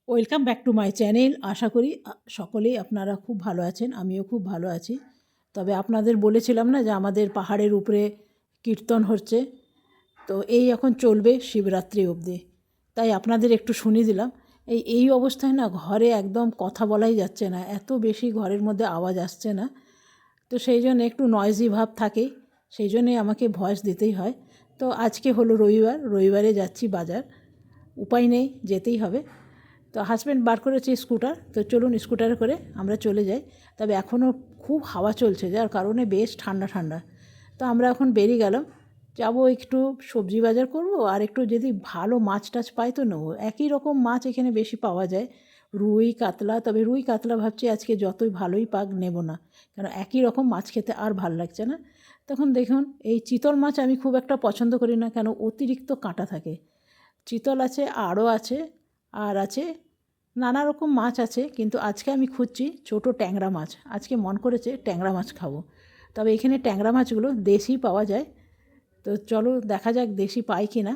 Welcome back to my channel. আশা করি সকলেই আপনারা খুব ভালো আছেন, আমিও খুব ভালো আছি। তবে আপনাদের বলেছিলাম না যে আমাদের পাহাড়ের উপরে কীর্তন হচ্ছে, তো এই এখন চলবে শিবরাত্রি অবধি। তাই আপনাদের একটু শুনিয়ে দিলাম। এই অবস্থায় না ঘরে একদম কথা বলাই যাচ্ছে না, এত বেশি ঘরের মধ্যে আওয়াজ আসছে না, তো সেই জন্য একটু নয়েজি ভাব থাকেই, সেই জন্যে আমাকে ভয়েস দিতেই হয়। তো আজকে হলো রবিবারে যাচ্ছি বাজার, উপায় নেই, যেতেই হবে। তো হাজব্যান্ড বার করেছে স্কুটার, তো চলুন স্কুটারে করে আমরা চলে যাই। তবে এখনও খুব হাওয়া চলছে, যার কারণে বেশ ঠান্ডা ঠান্ডা। তো আমরা এখন বেরিয়ে গেলাম, যাবো একটু সবজি বাজার করব, আর একটু যদি ভালো মাছ টাছ পাই তো নেবো। একই রকম মাছ এখানে বেশি পাওয়া যায়, রুই কাতলা। তবে রুই কাতলা ভাবছি আজকে যতই ভালোই পাক নেব না, কারণ একই রকম মাছ খেতে আর ভাল লাগছে না। তখন দেখুন এই চিতল মাছ আমি খুব একটা পছন্দ করি না, কেন অতিরিক্ত কাঁটা থাকে। চিতল আছে, আরও আছে, আর আছে নানা রকম মাছ আছে, কিন্তু আজকে আমি খুঁজছি ছোটো ট্যাংরা মাছ। আজকে মন করেছে ট্যাংরা মাছ খাবো। তবে এখানে ট্যাংরা মাছগুলো দেশি পাওয়া যায়, তো চলো দেখা যাক দেশি পাই কি না।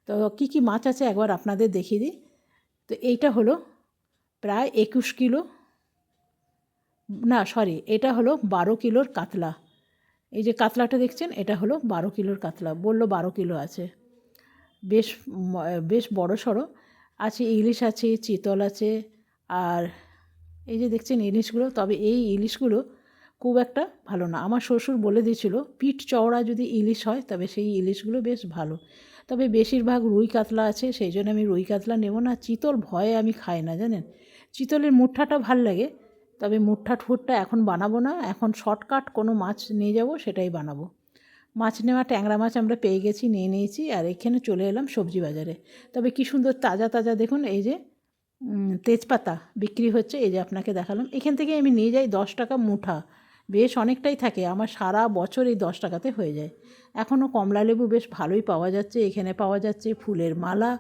তো কী কী মাছ আছে একবার আপনাদের দেখিয়ে দিই। তো এইটা হলো প্রায় 21 কিলো, না সরি, এটা হলো 12 কিলোর কাতলা। এই যে কাতলাটা দেখছেন, এটা হলো 12 কিলোর কাতলা, বললো 12 কিলো আছে। বেশ বেশ বড় সড়ো আছে। ইলিশ আছে, চিতল আছে, আর এই যে দেখছেন ইলিশগুলো। তবে এই ইলিশগুলো খুব একটা ভালো না, আমার শ্বশুর বলে দিয়েছিল পিঠ চওড়া যদি ইলিশ হয় তবে সেই ইলিশগুলো বেশ ভালো। তবে বেশিরভাগ রুই কাতলা আছে, সেই জন্য আমি রুই কাতলা নেব না। চিতল ভয়ে আমি খাই না, জানেন। চিতলের মুঠাটা ভাল লাগে, তবে মুঠা ঠুটটা এখন বানাবো না, এখন শর্টকাট কোনো মাছ নিয়ে যাব সেটাই বানাবো। মাছ নেওয়া ট্যাংরা মাছ আমরা পেয়ে গেছি, নিয়ে নিয়েছি, আর এখানে চলে এলাম সবজি বাজারে। তবে কী সুন্দর তাজা তাজা দেখুন, এই যে তেজপাতা বিক্রি হচ্ছে, এই যে আপনাকে দেখালাম। এখান থেকে আমি নিয়ে যাই 10 টাকা মুঠা, বেশ অনেকটাই থাকে, আমার সারা বছর এই 10 টাকাতে হয়ে যায়। এখনও কমলা লেবু বেশ ভালোই পাওয়া যাচ্ছে, এখানে পাওয়া যাচ্ছে ফুলের মালা।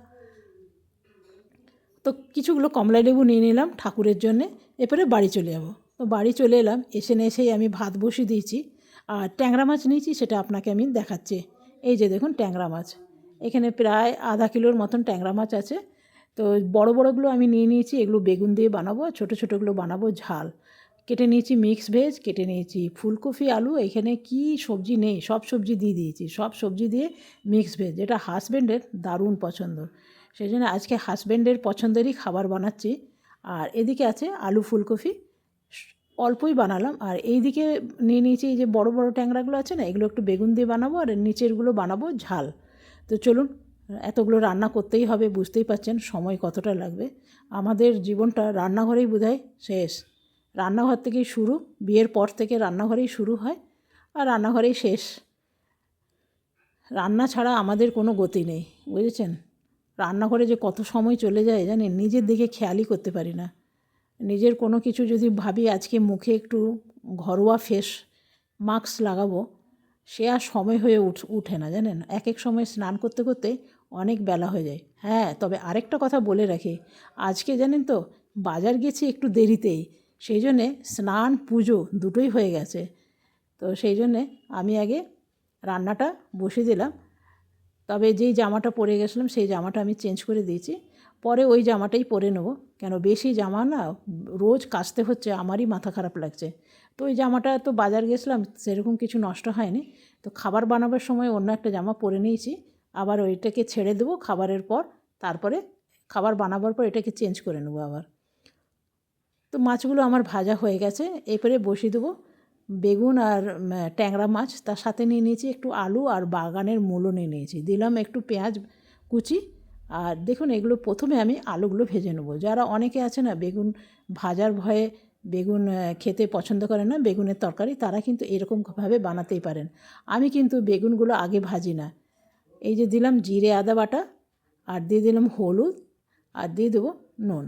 তো কিছুগুলো কমলা লেবু নিয়ে নিলাম ঠাকুরের জন্যে, এরপরে বাড়ি চলে যাব। তো বাড়ি চলে এলাম, এসেই আমি ভাত বসিয়ে দিয়েছি, আর ট্যাংরা মাছ নিয়েছি সেটা আপনাকে আমি দেখাচ্ছি। এই যে দেখুন ট্যাংরা মাছ, এখানে প্রায় আধা কিলোর মতন ট্যাংরা মাছ আছে। তো বড় বড়গুলো আমি নিয়ে নিয়েছি, এগুলো বেগুন দিয়ে বানাবো, ছোটো ছোটোগুলো বানাবো ঝাল। কেটে নিয়েছি মিক্স ভেজ, কেটে নিয়েছি ফুলকপি, আলু, এখানে কি সবজি নেই সব সবজি দিয়ে দিয়েছি, সব সবজি দিয়ে মিক্স ভেজ, যেটা হাজব্যান্ডের দারুণ পছন্দ। সেই জন্য আজকে হাজব্যান্ডের পছন্দেরই খাবার বানাচ্ছি। আর এদিকে আছে আলু ফুলকপি, অল্পই বানালাম। আর এই দিকে নিয়ে নিয়েছি এই যে বড় বড় ট্যাংরাগুলো আছে না, এগুলো একটু বেগুন দিয়ে বানাবো, আর নিচেরগুলো বানাবো ঝাল। তো চলুন, এতগুলো রান্না করতেই হবে, বুঝতেই পারছেন সময় কতটা লাগবে। আমাদের জীবনটা রান্নাঘরেই বোধহয় শেষ, রান্নাঘর থেকেই শুরু, বিয়ের পর থেকে রান্নাঘরেই শুরু হয় আর রান্নাঘরেই শেষ। রান্না ছাড়া আমাদের কোনো গতি নেই, বুঝেছেন। রান্নাঘরে যে কত সময় চলে যায় জানেন, নিজের দিকে খেয়ালই করতে পারি না। নিজের কোনো কিছু যদি ভাবি আজকে মুখে একটু ঘরোয়া ফেস মাস্ক লাগাবো, সে আর সময় হয়ে উঠে না, জানেন। এক এক সময় স্নান করতে করতে অনেক বেলা হয়ে যায়। হ্যাঁ, তবে আরেকটা কথা বলে রাখি, আজকে জানেন তো বাজার গেছি একটু দেরিতেই, সেই জন্যে স্নান পুজো দুটোই হয়ে গেছে। তো সেই জন্যে আমি আগে রান্নাটা বসিয়ে দিলাম। তবে যেই জামাটা পরে গেছিলাম সেই জামাটা আমি চেঞ্জ করে দিয়েছি, পরে ওই জামাটাই পরে নেবো, কেন বেশি জামা না রোজ কাচতে হচ্ছে, আমারই মাথা খারাপ লাগছে। তো ওই জামাটা তো বাজার গেছিলাম, সেরকম কিছু নষ্ট হয়নি। তো খাবার বানাবার সময় অন্য একটা জামা পরে নিয়েছি, আবার ওইটাকে ছেড়ে দেবো খাবারের পর, তারপরে খাবার বানাবার পর এটাকে চেঞ্জ করে নেবো আবার। তো মাছগুলো আমার ভাজা হয়ে গেছে, এরপরে বসিয়ে দেবো বেগুন আর ট্যাংরা মাছ, তার সাথে নিয়ে নিয়েছি একটু আলু আর বাগানের মূলো নিয়ে নিয়েছি, দিলাম একটু পেঁয়াজ কুচি। আর দেখুন এগুলো প্রথমে আমি আলুগুলো ভেজে নেবো। যারা অনেকে আছে না বেগুন ভাজার ভয়ে বেগুন খেতে পছন্দ করে না বেগুনের তরকারি, তারা কিন্তু এরকমভাবে বানাতেই পারেন। আমি কিন্তু বেগুনগুলো আগে ভাজি না। এই যে দিলাম জিরে আদা বাটা, আর দিয়ে দিলাম হলুদ, আর দিয়ে দেবো নুন,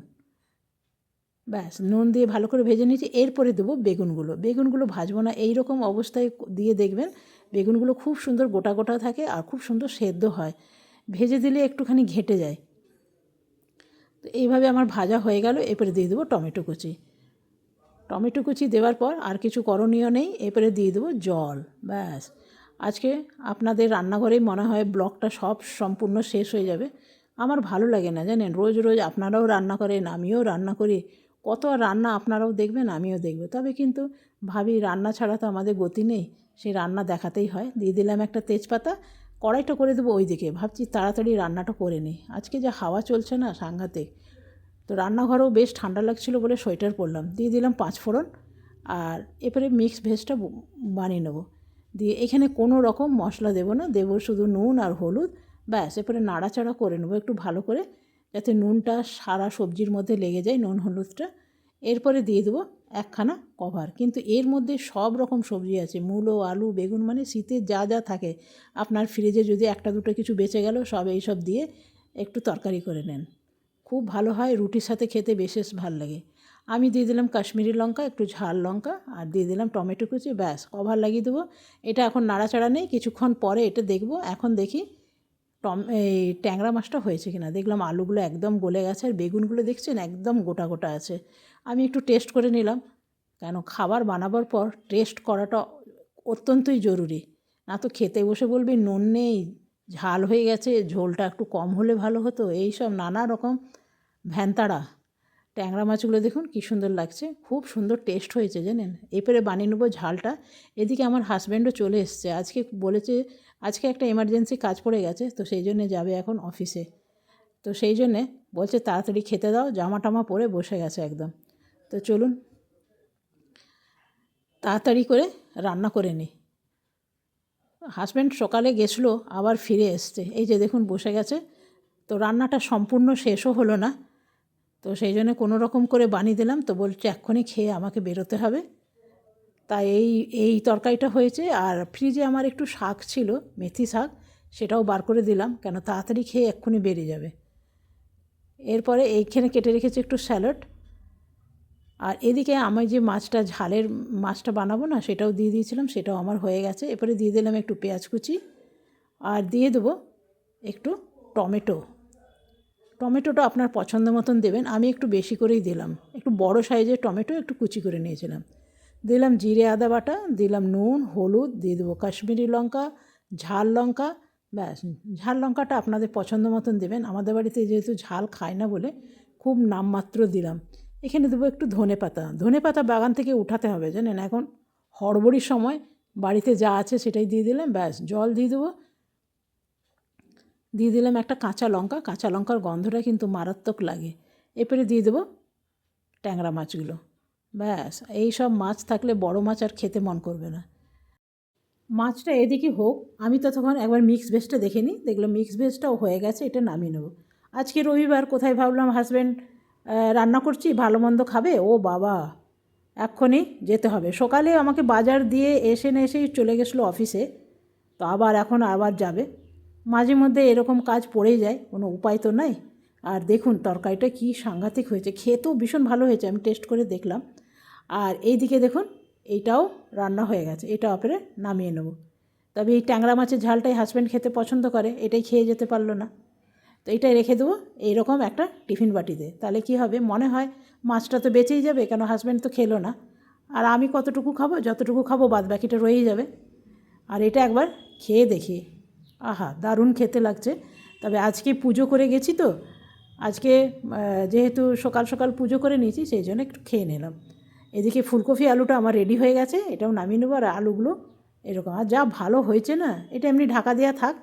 ব্যাস। নুন দিয়ে ভালো করে ভেজে নিয়েছি, এরপরে দেবো বেগুনগুলো ভাজবো না, এই রকম অবস্থায় দিয়ে দেখবেন বেগুনগুলো খুব সুন্দর গোটা গোটা থাকে আর খুব সুন্দর সেদ্ধ হয়, ভেজে দিলে একটুখানি ঘেঁটে যায়। তো এইভাবে আমার ভাজা হয়ে গেল, এরপরে দিয়ে দেবো টমেটো কুচি দেওয়ার পর আর কিছু করণীয় নেই, এরপরে দিয়ে দেবো জল, ব্যাস। আজকে আপনাদের রান্নাঘরেই মনে হয় ব্লগটা সব সম্পূর্ণ শেষ হয়ে যাবে। আমার ভালো লাগে না জানেন, রোজ রোজ আপনারাও রান্না করেন, আমিও রান্না করি, কত আর রান্না আপনারাও দেখবেন আমিও দেখব। তবে কিন্তু ভাবি রান্না ছাড়া তো আমাদের গতি নেই, সেই রান্না দেখাতেই হয়। দিয়ে দিলাম একটা তেজপাতা, কড়াইটা করে দেবো ওই দিকে, ভাবছি তাড়াতাড়ি রান্নাটা করে নিই। আজকে যা হাওয়া চলছে না সাংঘাতিক, তো রান্নাঘরেও বেশ ঠান্ডা লাগছিলো বলে সোয়েটার পরলাম। দিয়ে দিলাম 5 ফোড়ন, আর এরপরে মিক্স ভেজটা বানিয়ে নেবো। দিয়ে এখানে কোনো রকম মশলা দেবো না, দেবো শুধু নুন আর হলুদ, ব্যাস। এরপরে নাড়াচাড়া করে নেবো একটু ভালো করে, যাতে নুনটা সারা সবজির মধ্যে লেগে যায়, নুন হলুদটা। এরপরে দিয়ে দেবো একখানা কভার। কিন্তু এর মধ্যে সব রকম সবজি আছে, মূলো, আলু, বেগুন, মানে শীতের যা যা থাকে। আপনার ফ্রিজে যদি একটা দুটো কিছু বেঁচে গেল, সব এইসব দিয়ে একটু তরকারি করে নেন, খুব ভালো হয়, রুটির সাথে খেতে বিশেষ ভাল লাগে। আমি দিয়ে দিলাম কাশ্মীরি লঙ্কা, একটু ঝাল লঙ্কা, আর দিয়ে দিলাম টমেটো কুচি, ব্যাস কভার লাগিয়ে দেবো। এটা এখন নাড়াচাড়া নেই, কিছুক্ষণ পরে এটা দেখব। এখন দেখি এই ট্যাংরা মাছটা হয়েছে কিনা। দেখলাম আলুগুলো একদম গলে গেছে, আর বেগুনগুলো দেখছেন একদম গোটা গোটা আছে। আমি একটু টেস্ট করে নিলাম, কেন খাবার বানাবার পর টেস্ট করাটা অত্যন্তই জরুরি। না তো খেতে বসে বলবি নুন নেই, ঝাল হয়ে গেছে, ঝোলটা একটু কম হলে ভালো হতো, এই সব নানা রকম ভ্যানতাড়া। ট্যাংরা মাছগুলো দেখুন কী সুন্দর লাগছে, খুব সুন্দর টেস্ট হয়েছে জানেন। এরপরে বানিয়ে নেবো ঝালটা। এদিকে আমার হাজব্যান্ডও চলে এসছে, আজকে বলেছে আজকে একটা এমার্জেন্সি কাজ পড়ে গেছে, তো সেই জন্যে যাবে এখন অফিসে। তো সেই জন্যে বলছে তাড়াতাড়ি খেতে দাও, জামা টামা পরে বসে গেছে একদম। তো চলুন তাড়াতাড়ি করে রান্না করে নিই। হাজব্যান্ড সকালে গেছিলো, আবার ফিরে এসছে, এই যে দেখুন বসে গেছে। তো রান্নাটা সম্পূর্ণ শেষও হলো না, তো সেই জন্য কোনো রকম করে বানিয়ে দিলাম। তো বলছে এক্ষুনি খেয়ে আমাকে বেরোতে হবে, তাই এই তরকারিটা হয়েছে। আর ফ্রিজে আমার একটু শাক ছিল, মেথি শাক, সেটাও বার করে দিলাম, কেন তাড়াতাড়ি খেয়ে এক্ষুনি বেরিয়ে যাবে। এরপরে এইখানে কেটে রেখেছি একটু স্যালাড। আর এদিকে আমি যে মাছটা ঝালের মাছটা বানাবো না, সেটাও দিয়ে দিয়েছিলাম, সেটাও আমার হয়ে গেছে। এরপরে দিয়ে দিলাম একটু পেঁয়াজ কুচি, আর দিয়ে দেবো একটু টমেটো। টমেটোটা আপনার পছন্দ মতন দেবেন, আমি একটু বেশি করেই দিলাম, একটু বড় সাইজের টমেটো একটু কুচি করে নিয়েছিলাম। দিলাম জিরে আদা বাটা, দিলাম নুন, হলুদ, দিয়ে দেবো কাশ্মীরি লঙ্কা, ঝাল লঙ্কা, ব্যাস। ঝাল লঙ্কাটা আপনাদের পছন্দ মতন দেবেন, আমাদের বাড়িতে যেহেতু ঝাল খায় না বলে খুব নামমাত্র দিলাম। এখানে দেবো একটু ধনেপাতা, ধনেপাতা বাগান থেকে উঠাতে হবে জানেন, এখন হড়বড়ির সময় বাড়িতে যা আছে সেটাই দিয়ে দিলাম, ব্যাস। জল দিয়ে দেবো, দিয়ে দিলাম একটা কাঁচা লঙ্কা, কাঁচা লঙ্কার গন্ধটা কিন্তু মারাত্মক লাগে। এরপরে দিয়ে দেবো ট্যাংরা মাছগুলো, ব্যাস। এই সব মাছ থাকলে বড় মাছ আর খেতে মন করবে না। মাছটা এদিকে হোক, আমি ততক্ষণ একবার মিক্স ভেজটা দেখে নিই। দেখলাম মিক্স ভেজটাও হয়ে গেছে, এটা নামিয়ে নেবো। আজকে রবিবার, কোথায় ভাবলাম হাজব্যান্ড রান্না করছি, ভালো মন্দ খাবে, ও বাবা এক্ষুনি যেতে হবে। সকালে আমাকে বাজার দিয়ে এসে না এসেই চলে গেছিলো অফিসে, তো এখন আবার যাবে। মাঝে মধ্যে এরকম কাজ পড়েই যায়, কোনো উপায় তো নাই। আর দেখুন তরকারিটা কি সাংঘাতিক হয়েছে, খেতেও ভীষণ ভালো হয়েছে, আমি টেস্ট করে দেখলাম। আর এইদিকে দেখুন এইটাও রান্না হয়ে গেছে, এটা অপরে নামিয়ে নেব। তবে এই ট্যাংরা মাছের ঝালটাই হাজব্যান্ড খেতে পছন্দ করে, এটাই খেয়ে যেতে পারলো না, তো এটাই রেখে দেবো এইরকম একটা টিফিন বাটিতে। তাহলে কি হবে, মনে হয় মাছটা তো বেঁচেই যাবে, কেন হাজব্যান্ড তো খেলো না। আর আমি কতটুকু খাবো, যতটুকু খাবো বাদ বাকিটা রয়েই যাবে। আর এটা একবার খেয়ে দেখি, আহা দারুণ খেতে লাগছে। তবে আজকে পুজো করে গেছি তো, আজকে যেহেতু সকাল সকাল পুজো করে নিয়েছি, সেই জন্য একটু খেয়ে নিলাম। এদিকে ফুলকপি আলুটা আমার রেডি হয়ে গেছে, এটাও নামিয়ে নেবো। আর আলুগুলো এরকম, আর যা ভালো হয়েছে না, এটা এমনি ঢাকা দেওয়া থাক।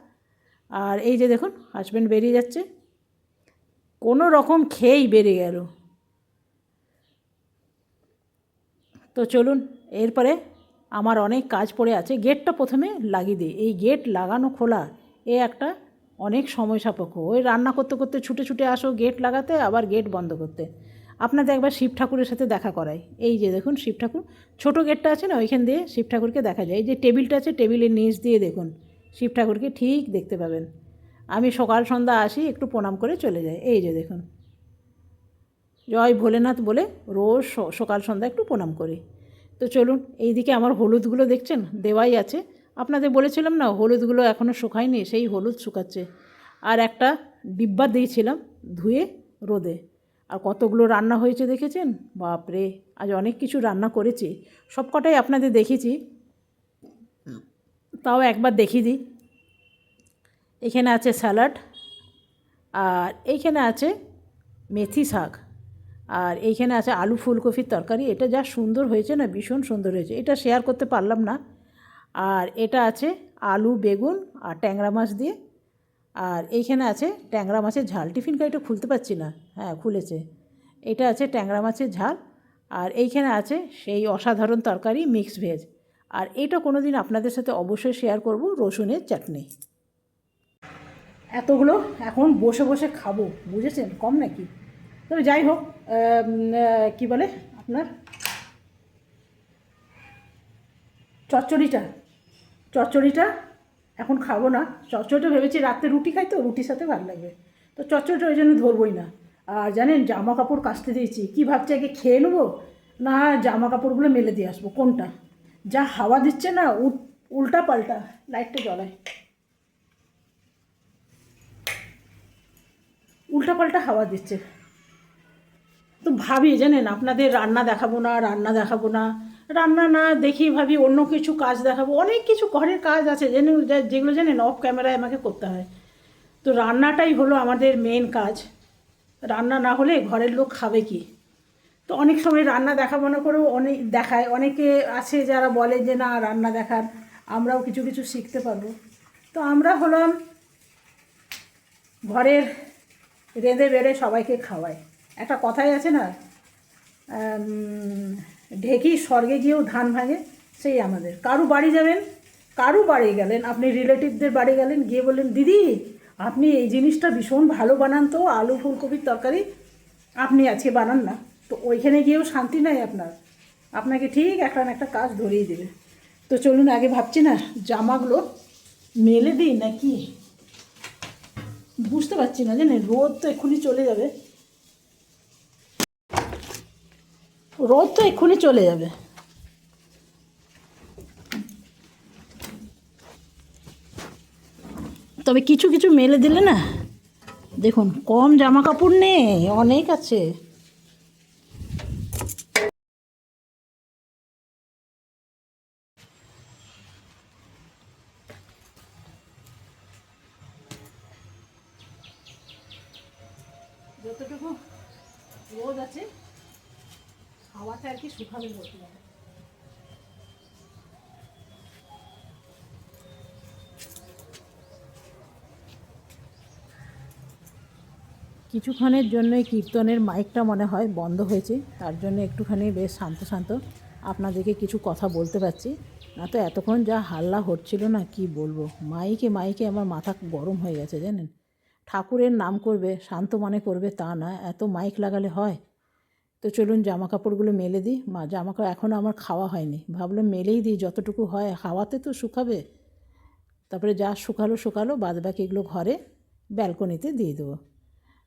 আর এই যে দেখুন হাজব্যান্ড বেরিয়ে যাচ্ছে, কোনো রকম খেয়েই বেরিয়ে গেল। তো চলুন, এরপরে আমার অনেক কাজ পড়ে আছে। গেটটা প্রথমে লাগিয়ে দিই, এই গেট লাগানো খোলা এ একটা অনেক সময় সাপেক্ষ। ওই রান্না করতে করতে ছুটে ছুটে আসো গেট লাগাতে, আবার গেট বন্ধ করতে। আপনাদের একবার শিব ঠাকুরের সাথে দেখা করাই। এই যে দেখুন শিব ঠাকুর, ছোটো গেটটা আছে না, ওইখান দিয়ে শিব ঠাকুরকে দেখা যায়। এই যে টেবিলটা আছে, টেবিলের নিচ দিয়ে দেখুন শিব ঠাকুরকে ঠিক দেখতে পাবেন। আমি সকাল সন্ধ্যা আসি, একটু প্রণাম করে চলে যাই। এই যে দেখুন, জয় ভোলেনাথ বলে রোজ সকাল সন্ধ্যা একটু প্রণাম করি। তো চলুন, এইদিকে আমার হলুদগুলো দেখছেন দেওয়াই আছে। আপনাদের বলেছিলাম না হলুদগুলো এখনও শুকায়নি, সেই হলুদ শুকাচ্ছে। আর একটা ডিব্বা দিয়েছিলাম ধুয়ে রোদে। আর কতগুলো রান্না হয়েছে দেখেছেন, বাপরে আজ অনেক কিছু রান্না করেছি, সব কটাই আপনাদের দেখেছি, তাও একবার দেখিয়ে দিই। এখানে আছে স্যালাড, আর এইখানে আছে মেথি শাক, আর এইখানে আছে আলু ফুলকপির তরকারি। এটা যা সুন্দর হয়েছে না, ভীষণ সুন্দর হয়েছে, এটা শেয়ার করতে পারলাম না। আর এটা আছে আলু বেগুন আর ট্যাংরা মাছ দিয়ে। আর এইখানে আছে ট্যাংরা মাছের ঝাল। টিফিন কারিটা খুলতে পারছি না, হ্যাঁ খুলেছে। এটা আছে ট্যাংরা মাছের ঝাল। আর এইখানে আছে সেই অসাধারণ তরকারি মিক্স ভেজ। আর এটা কোনো দিন আপনাদের সাথে অবশ্যই শেয়ার করব, রসুনের চাটনি। এতগুলো এখন বসে বসে খাবো, বুঝেছেন, কম নাকি? তবে যাই হোক, কি বলে আপনার চচ্চড়িটা এখন খাবো না। চচ্চড়িটা ভেবেছি রাত্রে রুটি খাই, তো রুটির সাথে ভালো লাগবে, তো চচ্চড়িটা ওই জন্য ধরবই না। আর জানেন, জামা কাপড় কাচতে দিয়েছি, কী ভাবছি আগে খেয়ে নেবো না জামা কাপড়গুলো মেলে দিয়ে আসবো, কোনটা? যা হাওয়া দিচ্ছে না, উল্টা পাল্টা। লাইটটা জ্বলায়, উল্টা পাল্টা হাওয়া দিচ্ছে। তো ভাবি জানেন, আপনাদের রান্না দেখাবো না, রান্না না দেখি ভাবি অন্য কিছু কাজ দেখাবো। অনেক কিছু ঘরের কাজ আছে যেগুলো জানেন অফ ক্যামেরায় আমাকে করতে হয়। তো রান্নাটাই হলো আমাদের মেন কাজ। রান্না না হলে ঘরের লোক খাবে কি? তো অনেক সময় রান্না দেখাবো না করেও অনেক দেখায়। অনেকে আছে যারা বলে যে না, রান্না দেখার আমরাও কিছু কিছু শিখতে পারবো। তো আমরা হলাম ঘরের রেঁধে বেড়ে সবাইকে খাওয়ায়। একটা কথাই আছে না, ঢেকি স্বর্গে গিয়েও ধান ভাঙে, সেই আমাদের। কারু বাড়ি যাবেন, কারু বাড়ি গেলেন, আপনি রিলেটিভদের বাড়ি গেলেন, গিয়ে বললেন দিদি আপনি এই জিনিসটা ভীষণ ভালো বানান তো, আলু ফুলকপির তরকারি, আপনি আজকে বানান না। তো ওইখানে গিয়েও শান্তি নাই আপনার, আপনাকে ঠিক একটা না একটা কাজ ধরিয়ে দেবে। তো চলুন, আগে ভাবছি না জামাগুলো মেলে দিই নাকি, বুঝতে পারছি না জানেন। রোদ তো এক্ষুনি চলে যাবে, তবে কিছু কিছু মেলে দিলে না, দেখুন কম জামা কাপড় নেই, অনেক আছে। যতটুকু রোদ আছে, হাওয়াতে আর কি শুকাবে বলতে হবে। কিছুক্ষণের জন্যই কীর্তনের মাইকটা মনে হয় বন্ধ হয়েছে, তার জন্য একটুখানি বেশ শান্ত শান্ত আপনাদেরকে কিছু কথা বলতে পারছি। না তো এতক্ষণ যা হাল্লা হচ্ছিল না, কি বলবো, মাইকে মাইকে আমার মাথা গরম হয়ে গেছে জানেন। ঠাকুরের নাম করবে, শান্ত মনে করবে, তা না, এত মাইক লাগালে হয়? তো চলুন জামা কাপড়গুলো মেলে দিই। জামা কাপড় এখনও আমার খাওয়া হয়নি, ভাবলাম মেলেই দিই, যতটুকু হয় হাওয়াতে তো শুকাবে। তারপরে যা শুকালো বাদবাকি এগুলো ঘরে ব্যালকনিতে দিয়ে দেবো।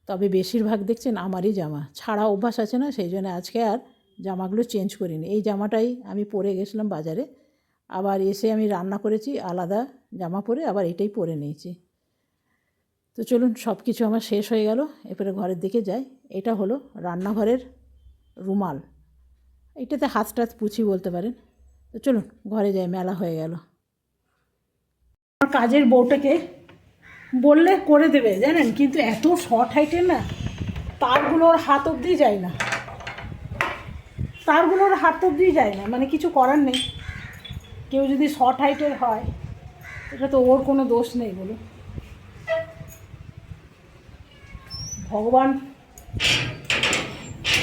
তবে বেশিরভাগ দেখছেন আমারই জামা, ছাড়া অভ্যাস আছে না, সেই জন্য আজকে আর জামাগুলো চেঞ্জ করিনি। এই জামাটাই আমি পরে গেছিলাম বাজারে, আবার এসে আমি রান্না করেছি, আলাদা জামা পরে আবার এটাই পরে নিয়েছি। তো চলুন, সব কিছু আমার শেষ হয়ে গেল, এরপরে ঘরের দিকে যাই। এটা হলো রান্নাঘরের রুমাল, এটাতে হাত টাত পুছি বলতে পারেন। তো চলুন ঘরে যাই, মেলা হয়ে গেল। আমার কাজের বউটাকে বললে করে দেবে জানেন, কিন্তু এত শর্ট হাইটের না, তারগুলোর হাত অবধি যায় না, মানে কিছু করার নেই। কেউ যদি শর্ট হাইটের হয়, এটা তো ওর কোনো দোষ নেই বলো।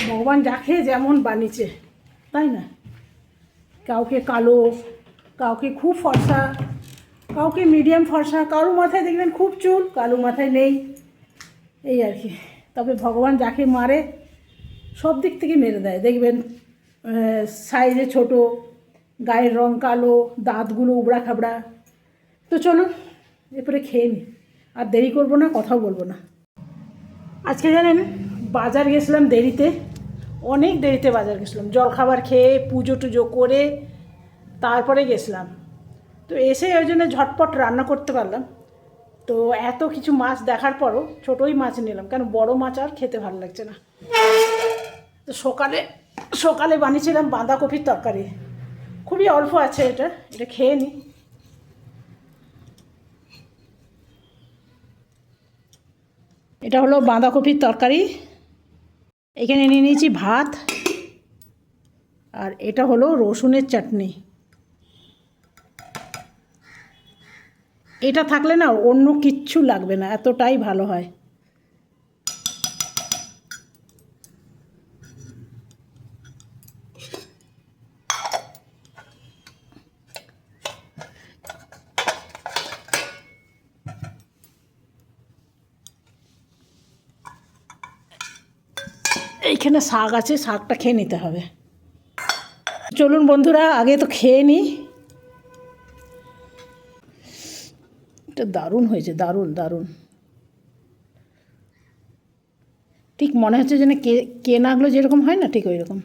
ভগবান যাকে যেমন বানিয়েছে, তাই না? কাউকে কালো, কাউকে খুব ফর্সা, কাউকে মিডিয়াম ফর্সা, কারো মাথায় দেখবেন খুব চুল, কারো মাথায় নেই, এই আর কি। তবে ভগবান যাকে মারে সব দিক থেকে মেরে দেয়, দেখবেন সাইজে ছোট, গায়ের রং কালো, দাঁতগুলো উবড়া খাবড়া। তো চলুন এরপরে খেয়ে নিই, আর দেরি করবো না, কথাও বলবো না। আজকে জানেন বাজার গেছিলাম দেরিতে, অনেক দেরিতে বাজার গেছিলাম, জলখাবার খেয়ে পুজো টুজো করে তারপরে গেছিলাম। তো এসে ওই জন্য ঝটপট রান্না করতে পারলাম। তো এত কিছু মাছ দেখার পরও ছোটোই মাছ নিলাম, কেন বড় মাছ আর খেতে ভালো লাগছে না। তো সকালে বানিয়েছিলাম বাঁধাকপির তরকারি, খুবই অল্প আছে, এটা খেয়ে নিই। এটা হলো বাঁধাকপির তরকারি, এখানে নিয়ে নিয়েছি ভাত, আর এটা হলো রসুনের চাটনি। এটা থাকলে না অন্য কিচ্ছু লাগবে না, এতটাই ভালো হয়। এইখানে শাক আছে, শাকটা খেয়ে নিতে হবে। চলুন বন্ধুরা, আগে তো খেয়ে নিই। এটা দারুণ হয়েছে, দারুণ দারুণ। ঠিক মনে হচ্ছে যেন কেনাগুলো যেরকম হয় না, ঠিক ওই রকম।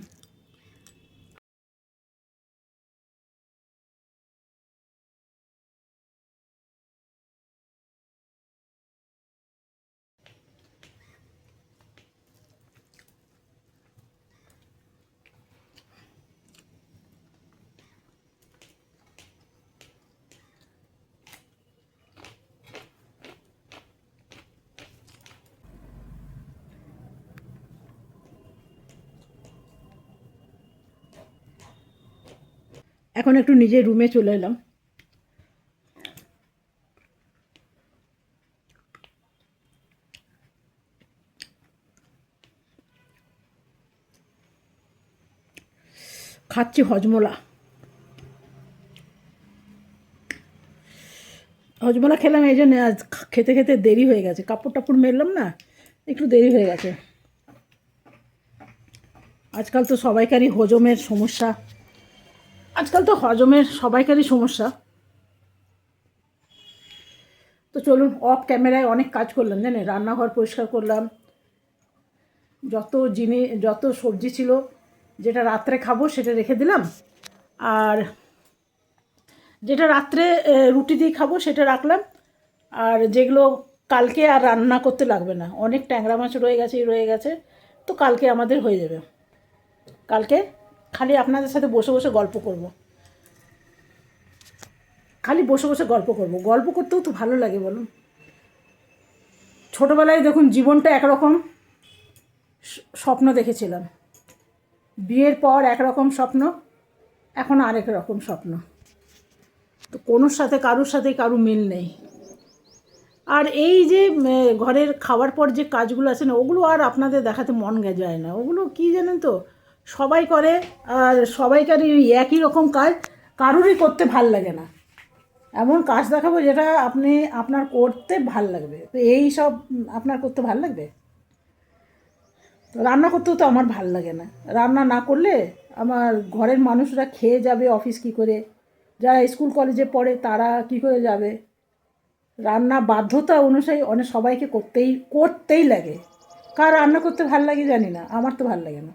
এখন একটু নিজের রুমে চলে এলাম। খাচ্ছি হজমোলা। হজমোলা খেলাম, এই জন্য আজ খেতে খেতে দেরি হয়ে গেছে। কাপড় টাপড় মেললাম না, একটু দেরি হয়ে গেছে। আজকাল তো সবাইকারই হজমের সমস্যা, সবাইকারই সমস্যা। তো চলুন, অফ ক্যামেরায় অনেক কাজ করলাম জানেন। রান্নাঘর পরিষ্কার করলাম, যত সবজি ছিল যেটা রাত্রে খাবো সেটা রেখে দিলাম, আর যেটা রাত্রে রুটি দিয়ে খাবো সেটা রাখলাম, আর যেগুলো কালকে আর রান্না করতে লাগবে না, অনেক ট্যাংরা মাছ রয়ে গেছে, তো কালকে আমাদের হয়ে যাবে। কালকে খালি আপনাদের সাথে বসে বসে গল্প করব, গল্প করতেও তো ভালো লাগে বলুন। ছোটোবেলায় দেখুন জীবনটা একরকম স্বপ্ন দেখেছিলাম, বিয়ের পর একরকম স্বপ্ন, এখন আরেক রকম স্বপ্ন। তো কারোর সাথে কারো মিল নেই। আর এই যে ঘরের খাওয়ার পর যে কাজগুলো আছে না, ওগুলো আর আপনাদের দেখাতে মন যায় না। ওগুলো কি জানেন তো, সবাই করে, আর সবাইকারই ওই একই রকম কাজ, কারোরই করতে ভাল লাগে না। এমন কাজ দেখাবো যেটা আপনার করতে ভাল লাগবে। তো এই সব আপনার করতে ভাল লাগবে? তো রান্না করতেও তো আমার ভাল লাগে না। রান্না না করলে আমার ঘরের মানুষরা খেয়ে যাবে অফিস কী করে, যারা স্কুল কলেজে পড়ে তারা কী করে যাবে। রান্না বাধ্যতা অনুযায়ী অনেক সবাইকে করতেই লাগে। কার রান্না করতে ভাল লাগে জানি না, আমার তো ভাল লাগে না।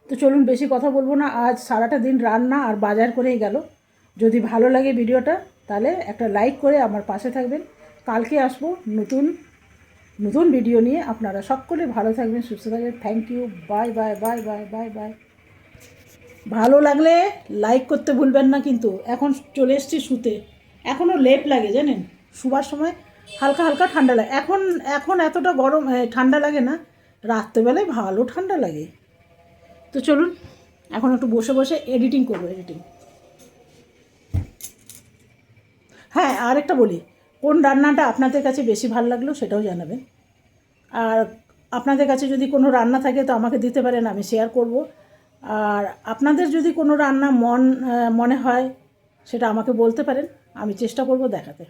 তো চলুন, বেশি কথা বলবো না। আজ সারাটা দিন রান্না আর বাজার করেই গেল। যদি ভালো লাগে ভিডিওটা, তাহলে একটা লাইক করে আমার পাশে থাকবেন। কালকে আসবো নতুন ভিডিও নিয়ে। আপনারা সকলে ভালো থাকবেন, সুস্থ থাকবেন। Thank you, bye bye bye bye bye bye. ভালো লাগলে লাইক করতে ভুলবেন না কিন্তু। এখন চলে এসেছি শুতে, এখনও লেপ লাগে জানেন। শোবার সময় হালকা হালকা ঠান্ডা লাগে। এখন এতটা গরম ঠান্ডা লাগে না, রাত্রেবেলায় ভালো ঠান্ডা লাগে। তো চলুন, এখন একটু বসে বসে এডিটিং করবো। হ্যাঁ, আরেকটা বলি, কোন রান্নাটা আপনাদের কাছে বেশি ভালো লাগলো সেটাও জানাবেন। আর আপনাদের কাছে যদি কোনো রান্না থাকে তো আমাকে দিতে পারেন, আমি শেয়ার করব। আর আপনাদের যদি কোনো রান্না মনে হয় সেটা আমাকে বলতে পারেন, আমি চেষ্টা করব দেখাতে।